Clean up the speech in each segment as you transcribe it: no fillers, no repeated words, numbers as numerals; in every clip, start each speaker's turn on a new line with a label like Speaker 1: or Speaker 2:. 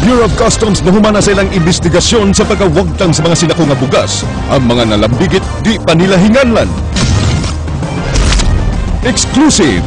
Speaker 1: Bureau of Customs mahumana sa ilang investigasyon sa pagkawagtang sa mga sinako nga bugas. Ang mga nalambigit di pa nila hinganlan. Exclusive!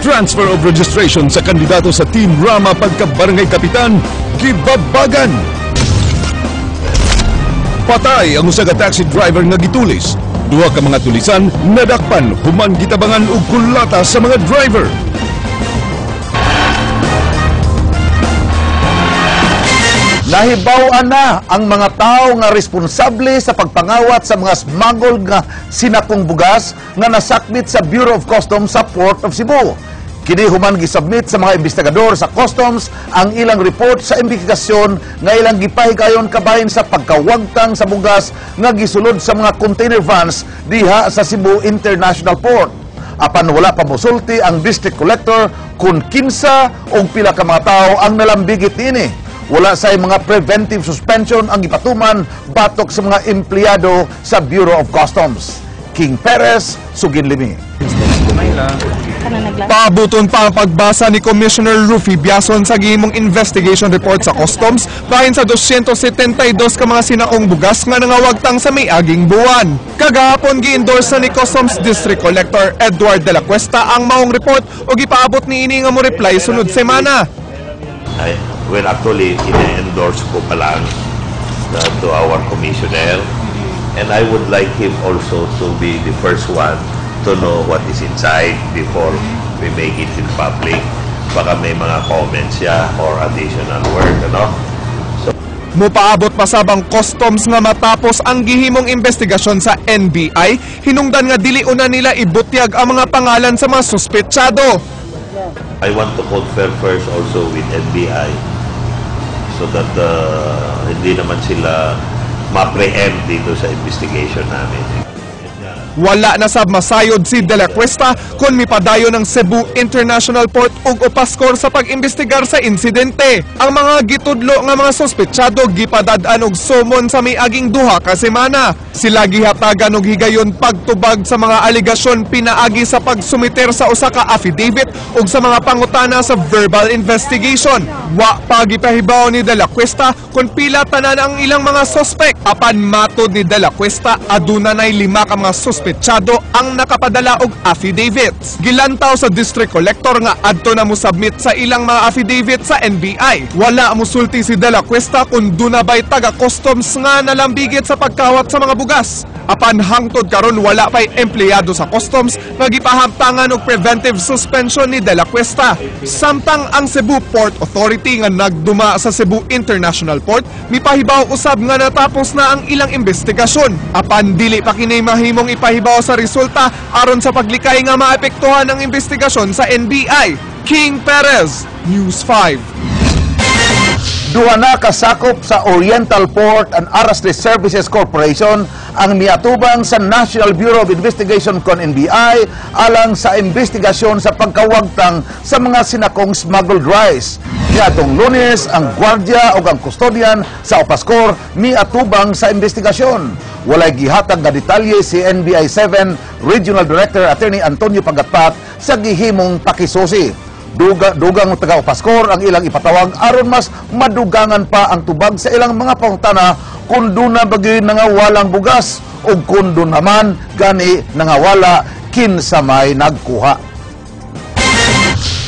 Speaker 1: Transfer of registration sa kandidato sa Team Rama pagka-barangay kapitan, gibabagan! Patay ang usa ka taxi driver nga gitulis. Duha ka mga tulisan nadakpan human gitabangan og kulata sa mga driver.
Speaker 2: Nahibaw-an na ang mga tao nga responsable sa pagpangawat sa mga smuggled nga sinakong bugas nga nasakmit sa Bureau of Customs sa Port of Cebu. Kini human gisubmit sa mga investigador sa Customs ang ilang report sa investigasyon nga ilang gipahigayon kabahin sa pagkawagtang sa bugas nga gisulod sa mga container vans diha sa Cebu International Port. Apan wala pa mosulti ang district collector kung kinsa o pila ka mga tao ang nalambigit ini. Wala say mga preventive suspension ang ipatuman batok sa mga empleyado sa Bureau of Customs. King Perez, Suginlimi.
Speaker 3: Paabuton pa ang pagbasa ni Commissioner Rufy Biason sa gihimong investigation report sa Customs bahin sa 272 ka mga sinakong bugas nga nangawagtang sa may-aging buwan. Kagahapon gi-endorse na ni Customs District Collector Edward de la Cuesta ang maong report o gipaabot ni ini nga mo reply sunod semana.
Speaker 4: Well, actually, ina-endorse ko pa lang to our commissioner, and I would like him also to be the first one to know what is inside before we make it in public. Baka may mga comments siya or additional work, ano?
Speaker 3: Mupaabot pa sabang Customs nga matapos ang gihimong investigasyon sa NBI, hinungdan nga dili una nila ibutyag ang mga pangalan sa mga suspetsado.
Speaker 4: I want to confer first also with NBI so that hindi naman sila ma-preempt dito sa investigation namin.
Speaker 3: Wala na sab masayod si De La Cuesta kung mipadayon ng Cebu International Port ug upaskor sa pag-imbestigar sa insidente. Ang mga gitudlo nga mga sospetsado gipadad-an og sumon sa miaging duha ka semana. Sila gihatagan og higayon pagtubag sa mga aligasyon pinaagi sa pagsumiter sa usa ka affidavit ug sa mga pangutana sa verbal investigation. Wa pa gipahibaw ni De La Cuesta kung pila tanan ang ilang mga sospek. Apan matod ni De La Cuesta aduna nay 5 ka mga sospek petsado ang nakapadala og affidavits. Gilantaw sa district collector nga adto na mo submit sa ilang mga affidavit sa NBI. Wala mosulti si De La Cuesta kung duna bay taga customs nga nalambigit sa pagkawat sa mga bugas. Apan hangtod karon wala pay empleyado sa customs nga gipahamtangan og preventive suspension ni De La Cuesta. Samtang ang Cebu Port Authority nga nagduma sa Cebu International Port mipahibaw usab nga natapos na ang ilang investigasyon. Apan dili pa kini mahimong ipahibaw sa resulta aron sa paglikay nga maapektuhan ang investigasyon sa NBI. King Perez, News 5.
Speaker 2: Duha na kasakop sa Oriental Port and Arrastre Services Corporation ang miatubang sa National Bureau of Investigation kon NBI alang sa investigasyon sa pagkawagtang sa mga sinakong smuggled rice. Niadtong Lunes, ang gwardiya o ang kustodian sa Opaskor miatubang sa investigasyon. Walay gihatag nga detalye si NBI 7 Regional Director Attorney Antonio Pagatpat sa gihimong pakisusi. Dugang taga Opaskor ang ilang ipatawag aron mas madugangan pa ang tubag sa ilang mga pangutana kung duna bagi nangawalang bugas o kung dun naman gani nangawala kinsa may nagkuha.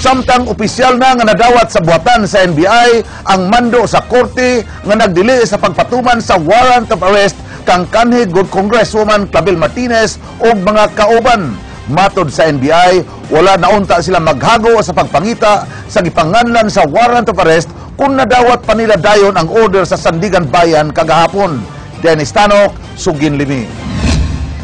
Speaker 2: Samtang opisyal na nga nadawat sa buhatan sa NBI ang mando sa korte nga nagdili sa pagpatuman sa warrant of arrest kang kanhi good Congresswoman Clavel Martinez o mga kauban. Matod sa NBI, wala naunta sila maghago sa pagpangita sa gipanganlan sa warrant of arrest kung nadawat pa nila dayon ang order sa Sandigan Bayan kagahapon. Dennis Tanok, Suginlimi.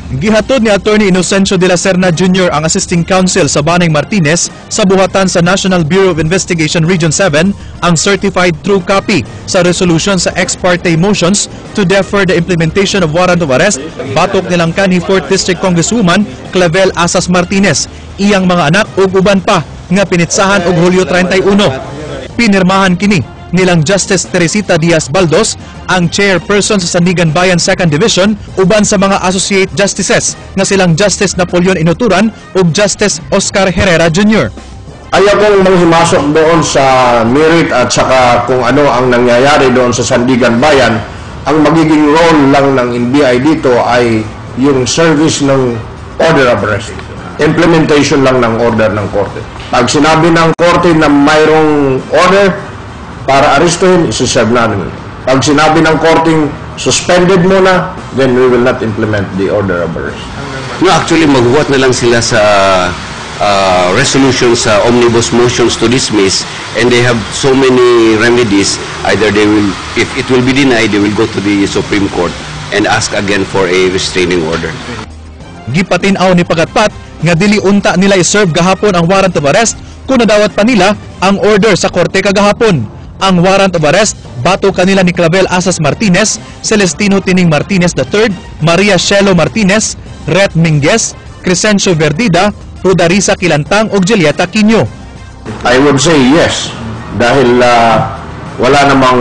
Speaker 5: Gihatod ni Attorney Inocencio de la Serna Jr. ang Assisting Counsel sa Banay Martinez sa buhatan sa National Bureau of Investigation Region 7 ang certified true copy sa resolution sa ex parte motions to defer the implementation of warrant of arrest batok nilang kanhi 4th District Congresswoman Clavel Asas Martinez, iyang mga anak ug uban pa nga pinitsahan og Hulyo 31. Pinirmahan kini nilang Justice Teresita Diaz Baldos, ang chairperson sa Sandigan Bayan 2nd Division, uban sa mga associate justices na silang Justice Napoleon Inuturan ug Justice Oscar Herrera Jr.
Speaker 6: Ayaw kong manghimasok doon sa merit at saka kung ano ang nangyayari doon sa Sandigan Bayan. Ang magiging role lang ng NBI dito ay yung service ng order of arrest. Implementation lang ng order ng korte. Pag sinabi ng korte na mayroong order para arestuhin, isi-serve namin. Pag sinabi ng korte suspended muna, then we will not implement the order of arrest.
Speaker 7: No, actually, maghuwat na lang sila sa resolution sa omnibus motions to dismiss, and they have so many remedies. Either they will, if it will be denied, they will go to the Supreme Court and ask again for a restraining order.
Speaker 5: Gipatin-aw ni Pagatpat nga dili unta nila i-serve gahapon ang warrant of arrest kung nadawat pa nila ang order sa korte kagahapon. Ang warrant of arrest bato kanila ni Clavel Asas Martinez, Celestino Tining Martinez III, Maria Shelo Martinez, Ret Minguez, Crescencio Verdida, Rudarisa Kilantang ug Julieta Quino.
Speaker 6: I would say yes, dahil wala namang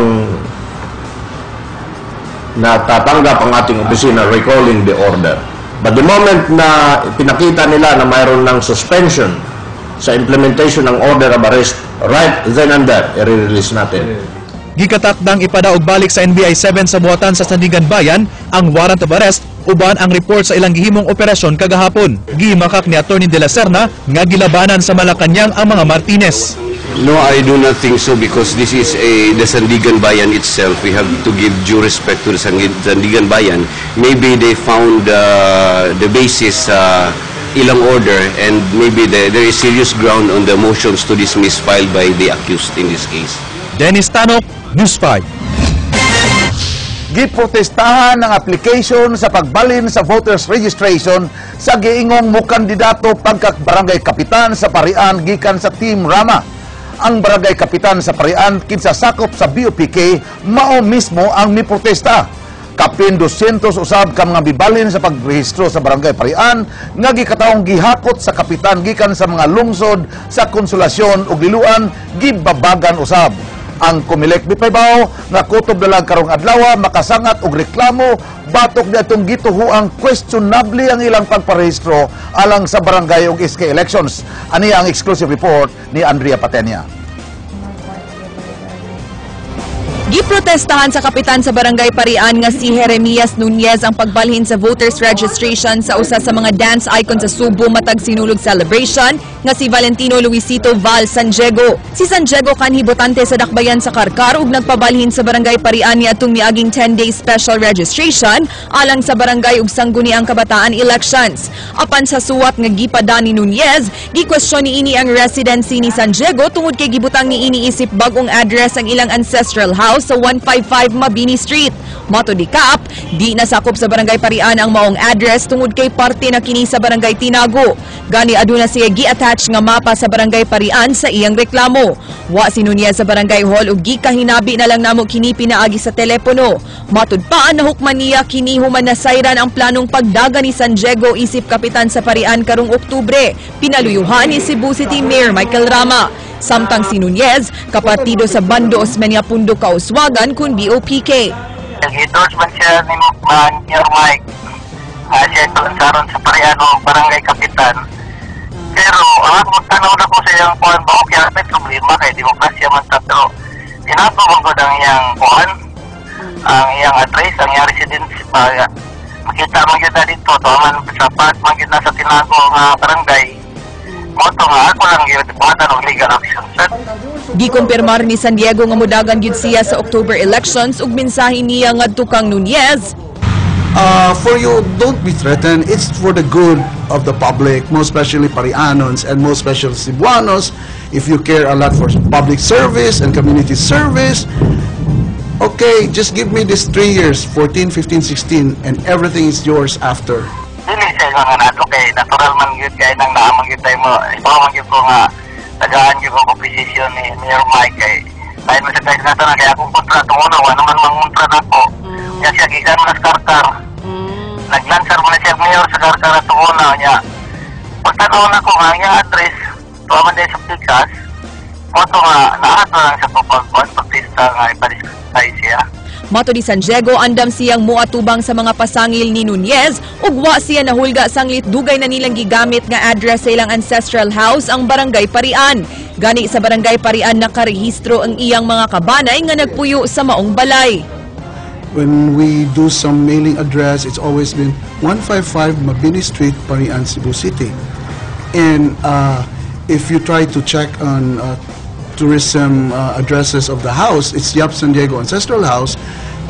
Speaker 6: natatanggap ang ating opisina recalling the order. But the moment na pinakita nila na mayroon ng suspension sa implementation ng order of arrest, right then and there, i-release natin.
Speaker 5: Gikatakdang ipadaog balik sa NBI 7 sa buhatan sa Sandigan Bayan ang warrant of arrest uban ang report sa ilang gihimong operasyon kagahapon. Gihimakak ni Atty. De la Serna nga gilabanan sa Malacañang ang mga Martinez.
Speaker 7: No, I do not think so, because this is the Sandigan Bayan itself. We have to give due respect to the Sandigan Bayan. Maybe they found the basis ilang order, and maybe there is serious ground on the motions to dismiss filed by the accused in this case.
Speaker 5: Dennis Tanok, News 5.
Speaker 2: Giprotestahan ng application sa pagbalin sa voters registration sa giingong mukandidato pagka-barangay kapitan sa Parian gikan sa Team Rama. Ang barangay kapitan sa Parian kinsa sakop sa BOPK mao mismo ang miprotesta. Kapin 200 usab ka mga bibalin sa pagrehistro sa barangay Parian nga gikatawong gihakot sa kapitan gikan sa mga lungsod sa Konsolasyon ug Liloan gibabagan usab. Ang Comelec Bipaybaw nga kutob na lang karong adlaw makasangat og reklamo batok niadtong gituhuang questionable ang ilang pagparehistro alang sa barangay ug SK elections. Ani ang exclusive report ni Andrea Patenia.
Speaker 8: Giprotestahan sa kapitan sa Barangay Parian nga si Jeremias Nunez ang pagbalhin sa voters registration sa usa sa mga dance icon sa Subo matag sinulog celebration nga si Valentino Luisito Val San Diego. Si San Diego kanhi botante sa dakbayan sa Karkar ug nagpabalhin sa Barangay Parian niadtong miaging 10-day special registration alang sa barangay ug sangguniang kabataan elections. Apan sa suwat nga gipada ni Nunez, gikwestiyon niini ang residency ni San Diego tungod kay gibutang niini isip bag-ong address ang ilang ancestral house sa 155 Mabini Street. Mato di Kap, di nasakop sa Barangay Parian ang maong address tungod kay parte na kini sa Barangay Tinago. Gani aduna siya gi-attach nga mapa sa Barangay Parian sa iyang reklamo. Wa si Nunez sa Barangay Hall ug gikahinabi na lang namo kini pinaagi sa telepono. Matud pa nahukman niya kini human nasayran ang planong pagdaga ni San Diego isip kapitan sa Parian karong Oktubre. Pinaluyuhan ni Cebu City Mayor Michael Rama. Samtang si Nunez, kapartido sa Bando Osmeña Pundo Kauswagan kun BOPK.
Speaker 9: Nag-endorse man siya ni Mayor Mike. Siya ito ansaron sa Pariano, barangay kapitan. Pero ang tanaw na ko sa iyang kuhan ba, okay, may problema kay demokrasya man tatlo. Tinapawag ko ng iyang kuhan, ang iyang address, ang iyang residence. Makita man kita dito, tuwaman sa part man kita sa Tinago nga barangay. Moto nga ako lang yun, ng legal action, sir.
Speaker 8: Gikumpirmar ni San Diego nga modagan gyud siya sa October elections ug mensahe niya ngadto kang Nunez.
Speaker 10: For you, don't be threatened. It's for the good of the public, most especially Parianos and most especially Cebuanos. If you care a lot for public service and community service, okay, just give me this 3 years, 14, 15, 16, and everything is yours after.
Speaker 9: Dili siya nga nato kay natural man gyud kay nang naamang gyud tayo mo. Ibaw man gyud ko nga tagaan gyud ko posisyon ni Mayor Mike kay lain mo sa kay nato na kay akong kontrato mo na wala man manguntra nako. Nya siya gikan mo sa Karkar. Naglansar mo na siya Mayor sa Karkar ato una nya. Pagtanaw na ko nga iya address tuwa man sa Pikas. Moto nga naato lang sa pagpagkuan pagtista nga ipadiskutay siya.
Speaker 8: Mato di San Diego, andam siyang muatubang sa mga pasangil ni Nunez ug wa siya nahulga sanglit dugay na nilang gigamit nga address sa ilang ancestral house ang Barangay Parian. Gani sa barangay Parian nakarehistro ang iyang mga kabanay nga nagpuyo sa maong balay.
Speaker 10: When we do some mailing address, it's always been 155 Mabini Street, Parian, Cebu City. And if you try to check on tourism addresses of the house, it's Yap San Diego Ancestral House,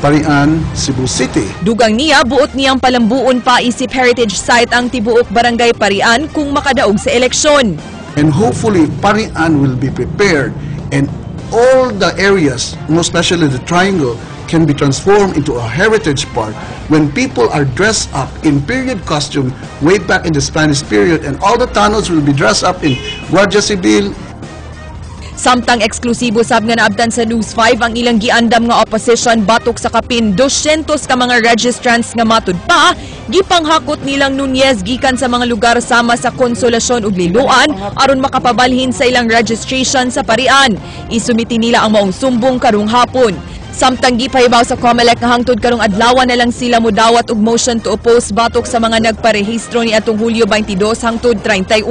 Speaker 10: Parian, Cebu City.
Speaker 8: Dugang niya, buot niyang palambuon pa isip heritage site ang tibuok barangay Parian kung makadaog sa eleksyon.
Speaker 10: And hopefully, Parian will be prepared and all the areas, most especially the triangle, can be transformed into a heritage park when people are dressed up in period costume way back in the Spanish period, and all the tunnels will be dressed up in Guardia Civil.
Speaker 8: Samtang eksklusibo sab nga naabtan sa News 5 ang ilang giandam nga opposition batok sa kapin 200 ka mga registrants nga matud pa, gipanghakot nilang Nunez gikan sa mga lugar sama sa Konsolasyon ug Liloan aron makapabalhin sa ilang registration sa Parian. Isumiti nila ang maong sumbong karong hapon. Samtang gipahibaw sa COMELEC nga hangtod karong adlaw na lang sila modawat og motion to oppose batok sa mga nagparehistro ni atong Hulyo 22 hangtod 31.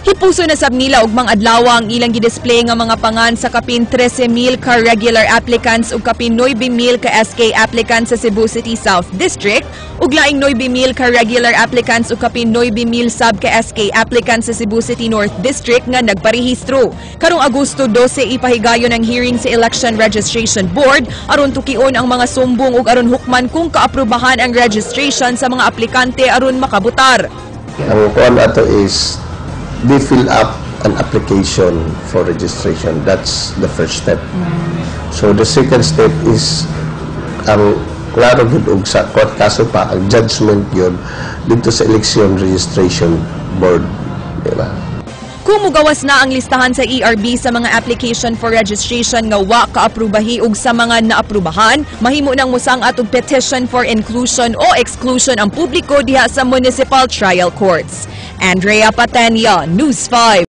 Speaker 8: Hipuso na sab nila og mga adlaw ang ilang gidisplay nga mga pangan sa kapin 13,000 ka regular applicants ug kapin 9,000 ka SK applicants sa Cebu City South District ug laing 9,000 ka regular applicants ug kapin 9,000 sab ka SK applicants sa Cebu City North District nga nagparehistro. Karong Agosto 12 ipahigayon ang hearing sa Election Registration Board aron tukion ang mga sumbong ug aron hukman kung kaaprubahan ang registration sa mga aplikante aron makabutar.
Speaker 6: Ang kuan ato is they fill up an application for registration. That's the first step. So the second step is ang klaro gud og sa court kaso pa ang judgment yun dito sa Election Registration Board, di ba?
Speaker 8: Kung mugawas na ang listahan sa ERB sa mga application for registration nga wa kaaprubahi ug sa mga naaprubahan, mahimo nang musangat og petition for inclusion o exclusion ang publiko diha sa municipal trial courts. Andrea Patenya, News 5.